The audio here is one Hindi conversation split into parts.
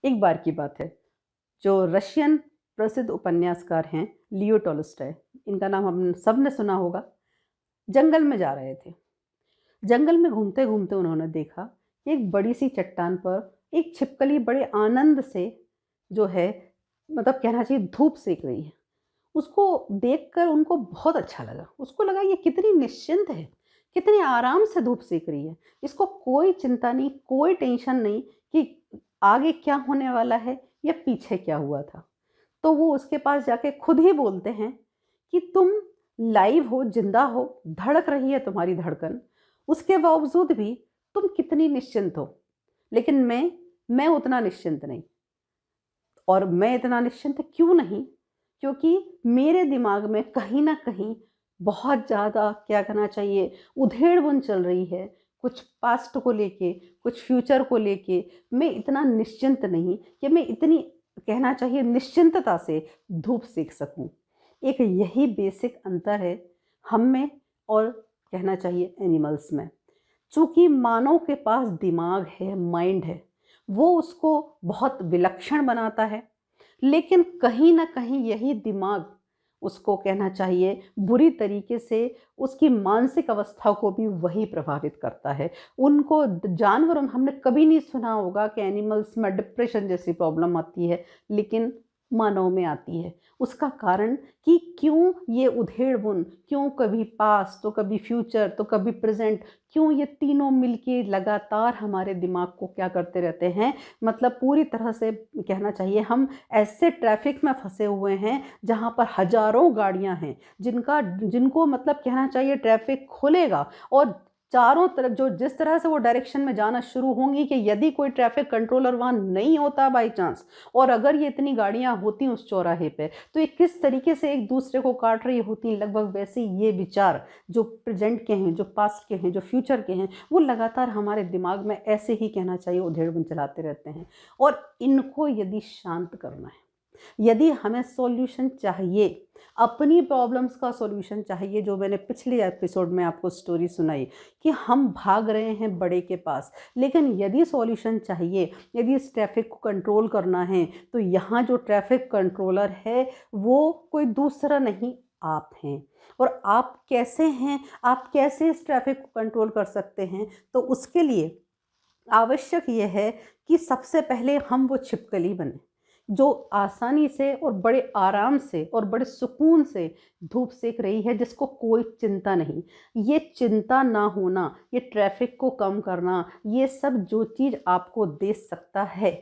एक बार की बात है, जो रशियन प्रसिद्ध उपन्यासकार हैं लियो टॉल्स्टॉय, इनका नाम हम सब ने सुना होगा। जंगल में जा रहे थे। जंगल में घूमते-घूमते उन्होंने देखा कि एक बड़ी-सी चट्टान पर एक छिपकली बड़े आनंद से जो है मतलब कहना चाहिए धूप सेक रही है। उसको देखकर उनको बहुत अच्छा लगा। उसको लगा ये कितनी निश्चिंत है, कितने आराम से धूप सेक रही है। इसको कोई चिंता नहीं, कोई टेंशन नहीं कि आगे क्या होने वाला है या पीछे क्या हुआ था। तो वो उसके पास जाके खुद ही बोलते हैं कि तुम लाइव हो, ज़िंदा हो, धड़क रही है तुम्हारी धड़कन, उसके बावजूद भी तुम कितनी निश्चिंत हो। लेकिन मैं उतना निश्चिंत नहीं। और मैं इतना निश्चिंत क्यों नहीं? क्योंकि मेरे दिमाग में कहीं न कहीं बहुत ज़्यादा क्या कहना चाहिए उधेड़-बुन चल रही है। कुछ पास्ट को लेके, कुछ फ्यूचर को लेके मैं इतना निश्चिंत नहीं कि मैं इतनी कहना चाहिए निश्चिंतता से धूप सेक सकूँ। एक यही बेसिक अंतर है हम में और कहना चाहिए एनिमल्स में। चूँकि मानव के पास दिमाग है, माइंड है, वो उसको बहुत विलक्षण बनाता है। लेकिन कहीं न कहीं यही दिमाग उसको कहना चाहिए बुरी तरीके से उसकी मानसिक अवस्था को भी वही प्रभावित करता है। उनको जानवरों में हमने कभी नहीं सुना होगा कि एनिमल्स में डिप्रेशन जैसी प्रॉब्लम आती है, लेकिन मानव में आती है। उसका कारण कि क्यों ये उधेड़-बुन, क्यों कभी पास्ट तो कभी फ्यूचर तो कभी प्रेज़ेंट, क्यों ये तीनों मिलके लगातार हमारे दिमाग को क्या करते रहते हैं, मतलब पूरी तरह से कहना चाहिए हम ऐसे ट्रैफ़िक में फँसे हुए हैं, जहाँ पर हज़ारों गाड़ियाँ हैं, जिनको मतलब कहना चाहिए ट्रैफ़िक खुलेगा और चारों तरफ जो जिस तरह से वो डायरेक्शन में जाना शुरू होंगी कि यदि कोई ट्रैफ़िक कंट्रोलर वहाँ नहीं होता बाय चांस और अगर ये इतनी गाड़ियाँ होती उस चौराहे पे, तो ये किस तरीके से एक-दूसरे को काट रही होती, लगभग वैसे ही ये विचार जो प्रेज़ेंट के हैं, जो पास्ट के हैं, जो फ्यूचर के हैं, वो लगातार हमारे दिमाग में ऐसे ही कहना चाहिए उधेड़-बुन चलाते रहते हैं। और इनको यदि शांत करना है, यदि हमें सॉल्यूशन चाहिए, अपनी प्रॉब्लम्स का सॉल्यूशन चाहिए, जो मैंने पिछले एपिसोड में आपको स्टोरी सुनाई कि हम भाग रहे हैं बड़े के पास, लेकिन यदि सॉल्यूशन चाहिए, यदि इस ट्रैफ़िक को कंट्रोल करना है, तो यहाँ जो ट्रैफ़िक कंट्रोलर है, वो कोई दूसरा नहीं, आप हैं। और आप कैसे हैं, आप कैसे इस ट्रैफ़िक को कंट्रोल कर सकते हैं? तो उसके लिए आवश्यक ये है कि सबसे पहले हम वो छिपकली बनें, जो आसानी से और बड़े आराम से और बड़े सुकून से धूप सेक रही है, जिसको कोई चिंता नहीं। ये चिंता ना होना, ये ट्रैफ़िक को कम करना, ये सब जो चीज़ आपको दे सकता है,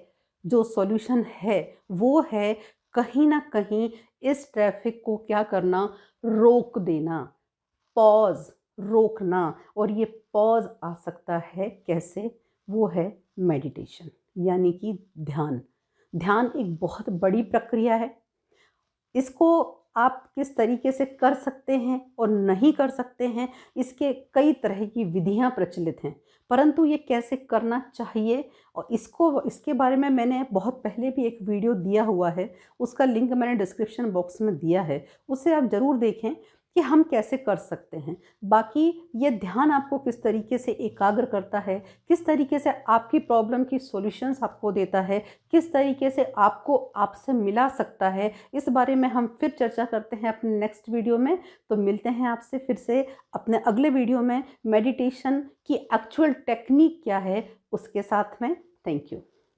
जो सॉल्यूशन है, वो है कहीं न कहीं इस ट्रैफ़िक को क्या करना, रोक देना। पॉज़, रोकना। और ये पॉज़ आ सकता है कैसे? वो है मेडिटेशन यानी कि ध्यान। ध्यान एक बहुत बड़ी प्रक्रिया है। इसको आप किस तरीके से कर सकते हैं और नहीं कर सकते हैं, इसके कई तरह की विधियाँ प्रचलित हैं। परंतु ये कैसे करना चाहिए और इसके बारे में मैंने बहुत पहले भी एक वीडियो दिया हुआ है, उसका लिंक मैंने डिस्क्रिप्शन बॉक्स में दिया है, उसे आप ज़रूर देखें कि हम कैसे कर सकते हैं। बाकी ये ध्यान आपको किस तरीके से एकाग्र करता है, किस तरीके से आपकी प्रॉब्लम की सॉल्यूशंस आपको देता है, किस तरीके से आपको आपसे मिला सकता है, इस बारे में हम फिर चर्चा करते हैं अपने नेक्स्ट वीडियो में। तो मिलते हैं आपसे फिर से अपने अगले वीडियो में मेडिटेशन की एक्चुअल टेक्नीक क्या है उसके साथ में। Thank you.